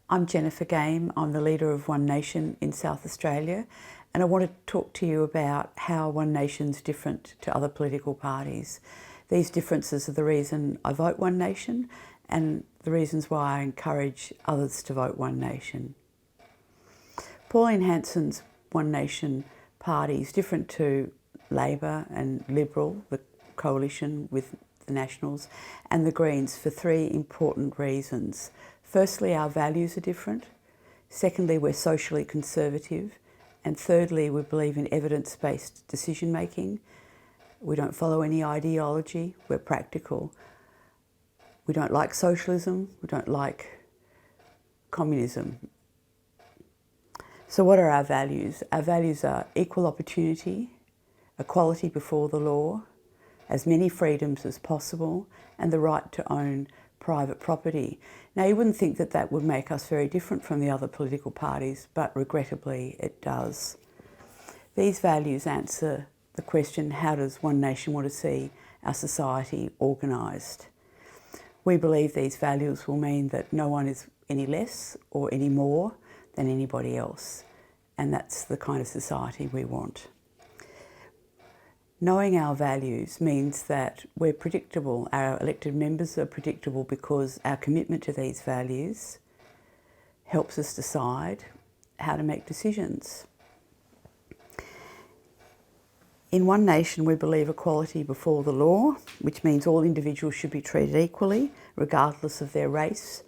I'm Jennifer Game. I'm the leader of One Nation in South Australia, and I want to talk to you about how One Nation's different to other political parties. These differences are the reason I vote One Nation and the reasons why I encourage others to vote One Nation. Pauline Hanson's One Nation party is different to Labor and Liberal, the coalition with the Nationals, and the Greens for three important reasons. Firstly, our values are different. Secondly, we're socially conservative. And thirdly, we believe in evidence-based decision making. We don't follow any ideology, we're practical. We don't like socialism, we don't like communism. So what are our values? Our values are equal opportunity, equality before the law, as many freedoms as possible, and the right to own private property. Now, you wouldn't think that that would make us very different from the other political parties, but regrettably it does. These values answer the question, how does One Nation want to see our society organised? We believe these values will mean that no one is any less or any more than anybody else, and that's the kind of society we want. Knowing our values means that we're predictable. Our elected members are predictable because our commitment to these values helps us decide how to make decisions. In One Nation, we believe equality before the law, which means all individuals should be treated equally, regardless of their race,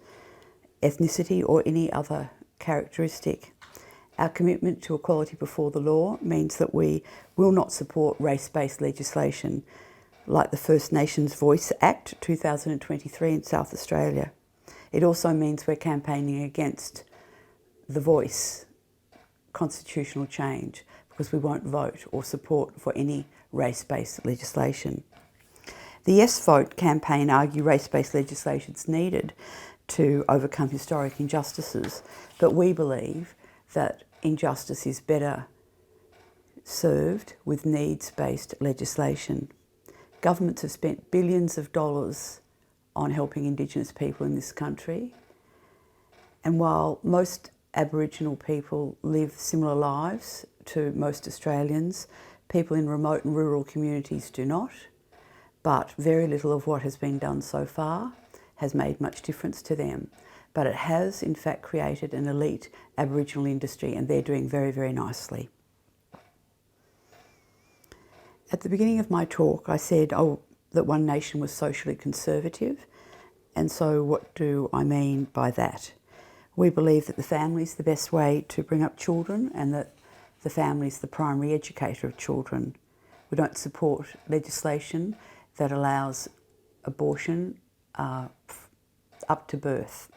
ethnicity, or any other characteristic. Our commitment to equality before the law means that we will not support race-based legislation like the First Nations Voice Act 2023 in South Australia. It also means we're campaigning against the Voice constitutional change because we won't vote or support for any race-based legislation. The Yes Vote campaign argue race-based legislation is needed to overcome historic injustices, but we believe that injustice is better served with needs-based legislation. Governments have spent billions of dollars on helping Indigenous people in this country, and while most Aboriginal people live similar lives to most Australians, people in remote and rural communities do not, but very little of what has been done so far has made much difference to them. But it has, in fact, created an elite Aboriginal industry, and they're doing very, very nicely. At the beginning of my talk, I said that One Nation was socially conservative, and so what do I mean by that? We believe that the family is the best way to bring up children and that the family is the primary educator of children. We don't support legislation that allows abortion up to birth.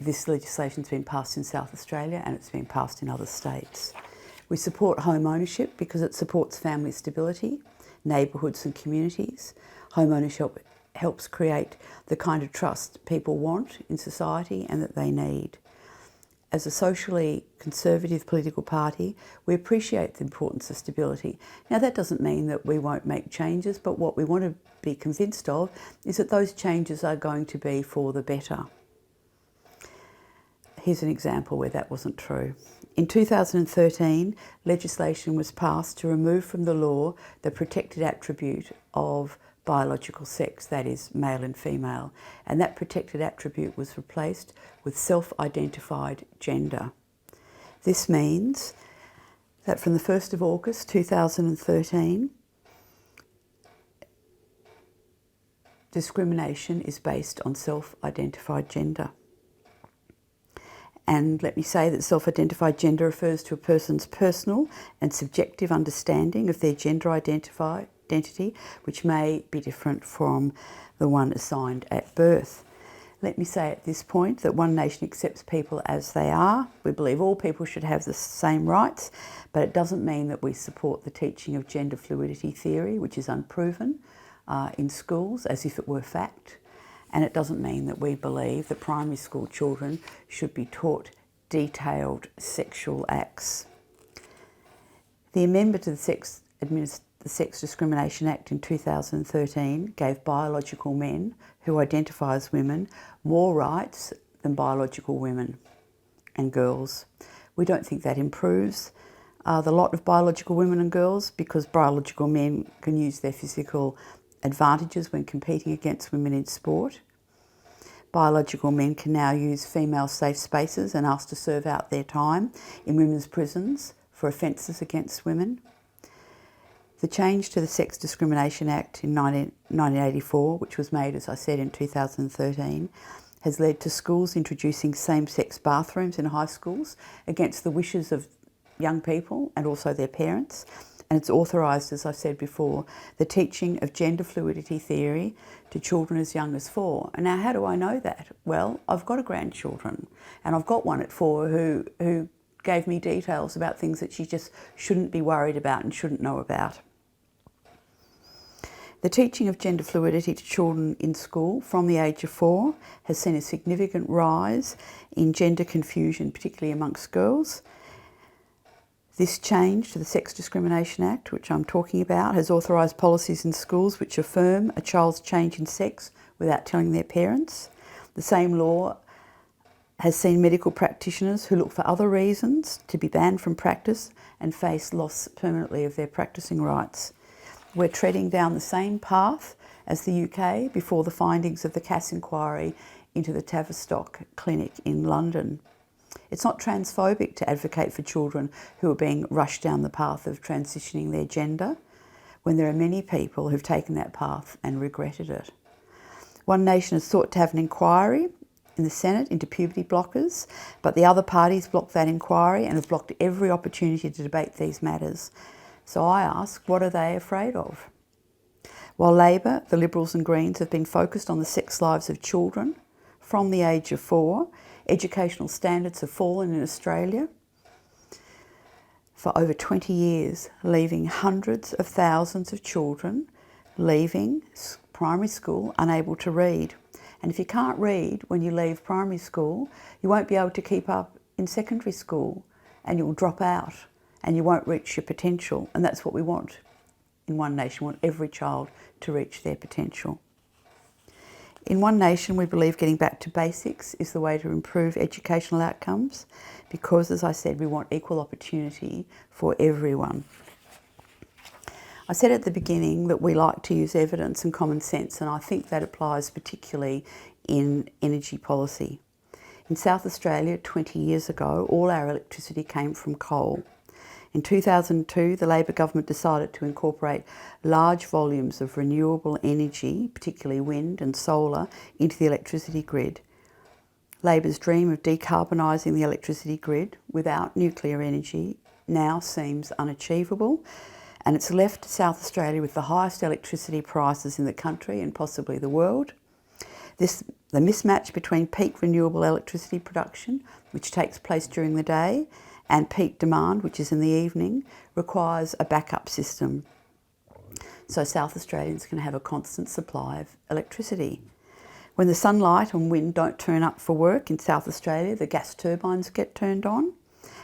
This legislation's been passed in South Australia and it's been passed in other states. We support home ownership because it supports family stability, neighbourhoods and communities. Home ownership helps create the kind of trust people want in society and that they need. As a socially conservative political party, we appreciate the importance of stability. Now, that doesn't mean that we won't make changes, but what we want to be convinced of is that those changes are going to be for the better. Here's an example where that wasn't true. In 2013, legislation was passed to remove from the law the protected attribute of biological sex, that is, male and female, and that protected attribute was replaced with self-identified gender. This means that from the 1st of August 2013, discrimination is based on self-identified gender. And let me say that self-identified gender refers to a person's personal and subjective understanding of their gender identity, which may be different from the one assigned at birth. Let me say at this point that One Nation accepts people as they are. We believe all people should have the same rights, but it doesn't mean that we support the teaching of gender fluidity theory, which is unproven in schools as if it were fact. And it doesn't mean that we believe that primary school children should be taught detailed sexual acts. The amendment to the Sex Discrimination Act in 2013 gave biological men who identify as women more rights than biological women and girls. We don't think that improves the lot of biological women and girls, because biological men can use their physical advantages when competing against women in sport. Biological men can now use female safe spaces and ask to serve out their time in women's prisons for offences against women. The change to the Sex Discrimination Act in 1984, which was made, as I said, in 2013, has led to schools introducing same-sex bathrooms in high schools against the wishes of young people and also their parents. And it's authorised, as I said before, the teaching of gender fluidity theory to children as young as 4. And now, how do I know that? Well, I've got a grandchildren, and I've got one at 4 who gave me details about things that she just shouldn't be worried about and shouldn't know about. The teaching of gender fluidity to children in school from the age of 4 has seen a significant rise in gender confusion, particularly amongst girls. This change to the Sex Discrimination Act, which I'm talking about, has authorised policies in schools which affirm a child's change in sex without telling their parents. The same law has seen medical practitioners who look for other reasons to be banned from practice and face loss permanently of their practising rights. We're treading down the same path as the UK before the findings of the Cass inquiry into the Tavistock Clinic in London. It's not transphobic to advocate for children who are being rushed down the path of transitioning their gender, when there are many people who've taken that path and regretted it. One Nation has sought to have an inquiry in the Senate into puberty blockers, but the other parties blocked that inquiry and have blocked every opportunity to debate these matters. So I ask, what are they afraid of? While Labor, the Liberals and Greens have been focused on the sex lives of children from the age of 4, educational standards have fallen in Australia for over 20 years, leaving hundreds of thousands of children leaving primary school unable to read. And if you can't read when you leave primary school, you won't be able to keep up in secondary school, and you'll drop out and you won't reach your potential. And that's what we want in One Nation. We want every child to reach their potential. In One Nation, we believe getting back to basics is the way to improve educational outcomes, because, as I said, we want equal opportunity for everyone. I said at the beginning that we like to use evidence and common sense, and I think that applies particularly in energy policy. In South Australia, 20 years ago, all our electricity came from coal. In 2002, the Labor government decided to incorporate large volumes of renewable energy, particularly wind and solar, into the electricity grid. Labor's dream of decarbonising the electricity grid without nuclear energy now seems unachievable, and it's left South Australia with the highest electricity prices in the country and possibly the world. The mismatch between peak renewable electricity production, which takes place during the day, and peak demand, which is in the evening, requires a backup system, so South Australians can have a constant supply of electricity. When the sunlight and wind don't turn up for work in South Australia, the gas turbines get turned on,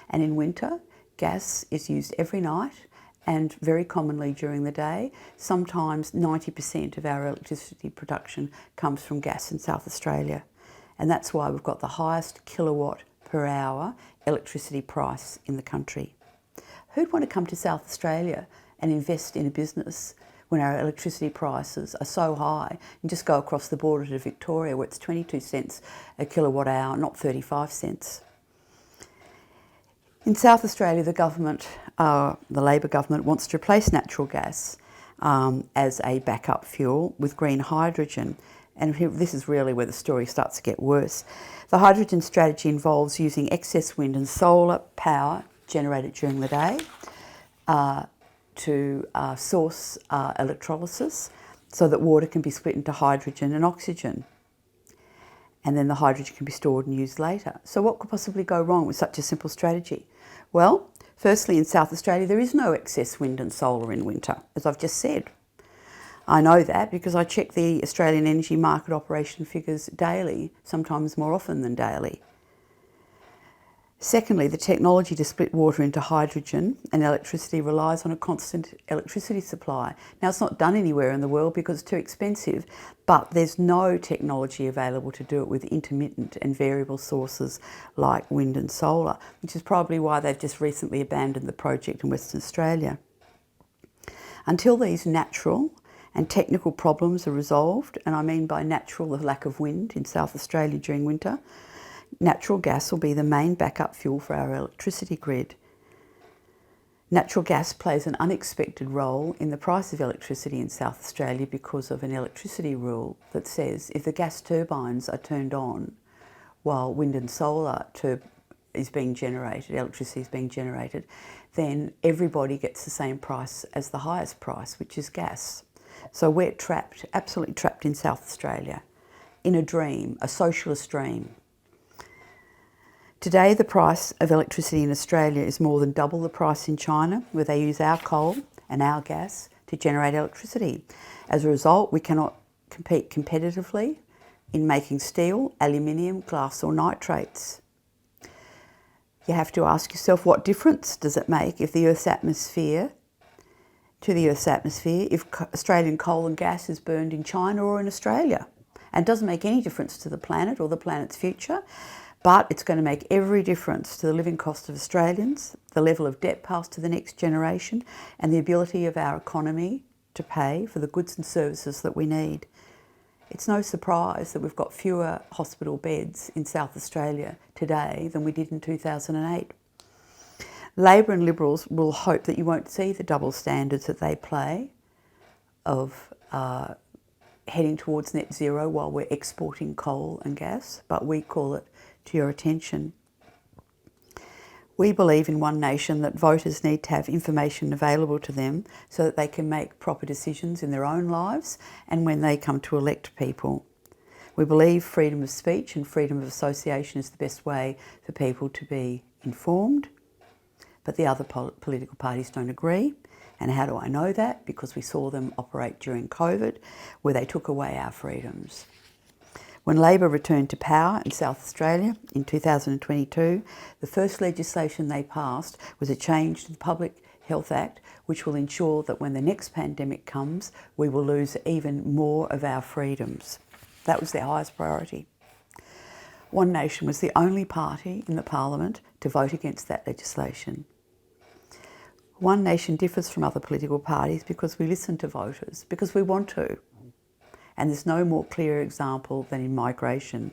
and in winter, gas is used every night and very commonly during the day. Sometimes 90% of our electricity production comes from gas in South Australia, and that's why we've got the highest kilowatt per hour electricity price in the country. Who'd want to come to South Australia and invest in a business when our electricity prices are so high, and just go across the border to Victoria where it's 22 cents a kilowatt hour, not 35 cents. In South Australia, the government, the Labor government, wants to replace natural gas as a backup fuel with green hydrogen. And this is really where the story starts to get worse. The hydrogen strategy involves using excess wind and solar power generated during the day to source electrolysis so that water can be split into hydrogen and oxygen. And then the hydrogen can be stored and used later. So what could possibly go wrong with such a simple strategy? Well, firstly, in South Australia, there is no excess wind and solar in winter, as I've just said. I know that because I check the Australian Energy Market Operation figures daily, sometimes more often than daily. Secondly, the technology to split water into hydrogen and electricity relies on a constant electricity supply. Now, it's not done anywhere in the world because it's too expensive, but there's no technology available to do it with intermittent and variable sources like wind and solar, which is probably why they've just recently abandoned the project in Western Australia. Until these natural and technical problems are resolved, and I mean by natural the lack of wind in South Australia during winter, natural gas will be the main backup fuel for our electricity grid. Natural gas plays an unexpected role in the price of electricity in South Australia because of an electricity rule that says if the gas turbines are turned on while wind and solar is being generated, electricity is being generated, then everybody gets the same price as the highest price, which is gas. So we're trapped, absolutely trapped in South Australia, in a dream, a socialist dream. Today, the price of electricity in Australia is more than double the price in China, where they use our coal and our gas to generate electricity. As a result, we cannot compete competitively in making steel, aluminium, glass or nitrates. You have to ask yourself, what difference does it make if the Earth's atmosphere, if Australian coal and gas is burned in China or in Australia? And it doesn't make any difference to the planet or the planet's future. But it's going to make every difference to the living cost of Australians, the level of debt passed to the next generation, and the ability of our economy to pay for the goods and services that we need. It's no surprise that we've got fewer hospital beds in South Australia today than we did in 2008. Labor and Liberals will hope that you won't see the double standards that they play of heading towards net zero while we're exporting coal and gas, but we call it to your attention. We believe in One Nation that voters need to have information available to them so that they can make proper decisions in their own lives and when they come to elect people. We believe freedom of speech and freedom of association is the best way for people to be informed, but the other political parties don't agree. And how do I know that? Because we saw them operate during COVID, where they took away our freedoms. When Labor returned to power in South Australia in 2022, the first legislation they passed was a change to the Public Health Act, which will ensure that when the next pandemic comes, we will lose even more of our freedoms. That was their highest priority. One Nation was the only party in the Parliament to vote against that legislation. One Nation differs from other political parties because we listen to voters, because we want to. And there's no more clear example than in migration.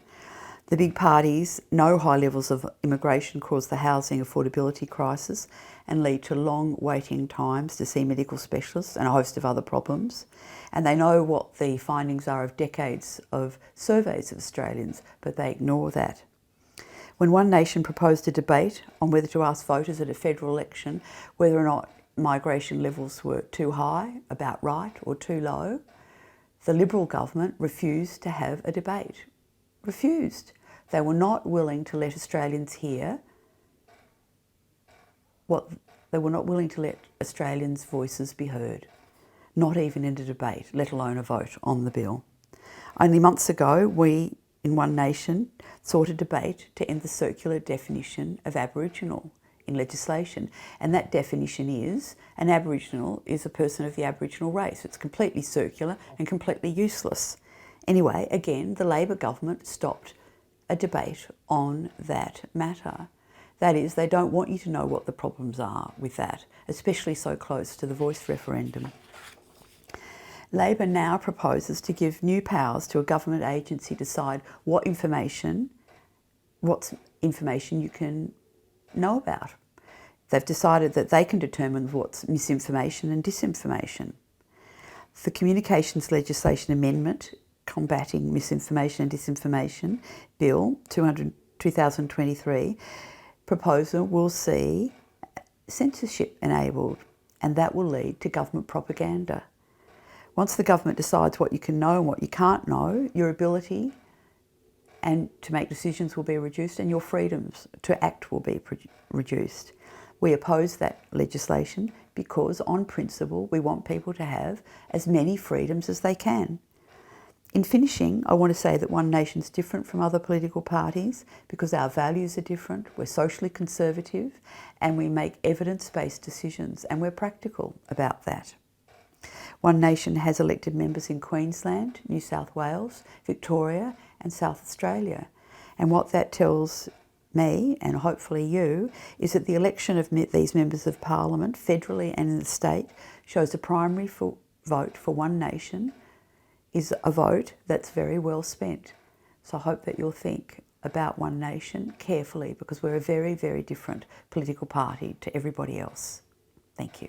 The big parties know high levels of immigration cause the housing affordability crisis and lead to long waiting times to see medical specialists and a host of other problems. And they know what the findings are of decades of surveys of Australians, but they ignore that. When One Nation proposed a debate on whether to ask voters at a federal election whether or not migration levels were too high, about right, or too low, the Liberal government refused to have a debate. Refused. They were not willing to let Australians hear they were not willing to let Australians' voices be heard, not even in a debate, let alone a vote on the bill. Only months ago, we in One Nation sought a debate to end the circular definition of Aboriginal in legislation, and that definition is an Aboriginal is a person of the Aboriginal race. It's completely circular and completely useless. Anyway, again, the Labor government stopped a debate on that matter. That is, they don't want you to know what the problems are with that, especially so close to the Voice referendum. Labor now proposes to give new powers to a government agency to decide what information you can know about. They've decided that they can determine what's misinformation and disinformation. The Communications Legislation Amendment Combating Misinformation and Disinformation Bill 2023 proposal will see censorship enabled, and that will lead to government propaganda. Once the government decides what you can know and what you can't know, your ability and to make decisions will be reduced and your freedoms to act will be reduced. We oppose that legislation because on principle we want people to have as many freedoms as they can. In finishing, I want to say that One Nation's different from other political parties because our values are different, we're socially conservative, and we make evidence-based decisions, and we're practical about that. One Nation has elected members in Queensland, New South Wales, Victoria and South Australia. And what that tells me, and hopefully you, is that the election of these members of Parliament, federally and in the state, shows a primary vote for One Nation is a vote that's very well spent. So I hope that you'll think about One Nation carefully because we're a very, very different political party to everybody else. Thank you.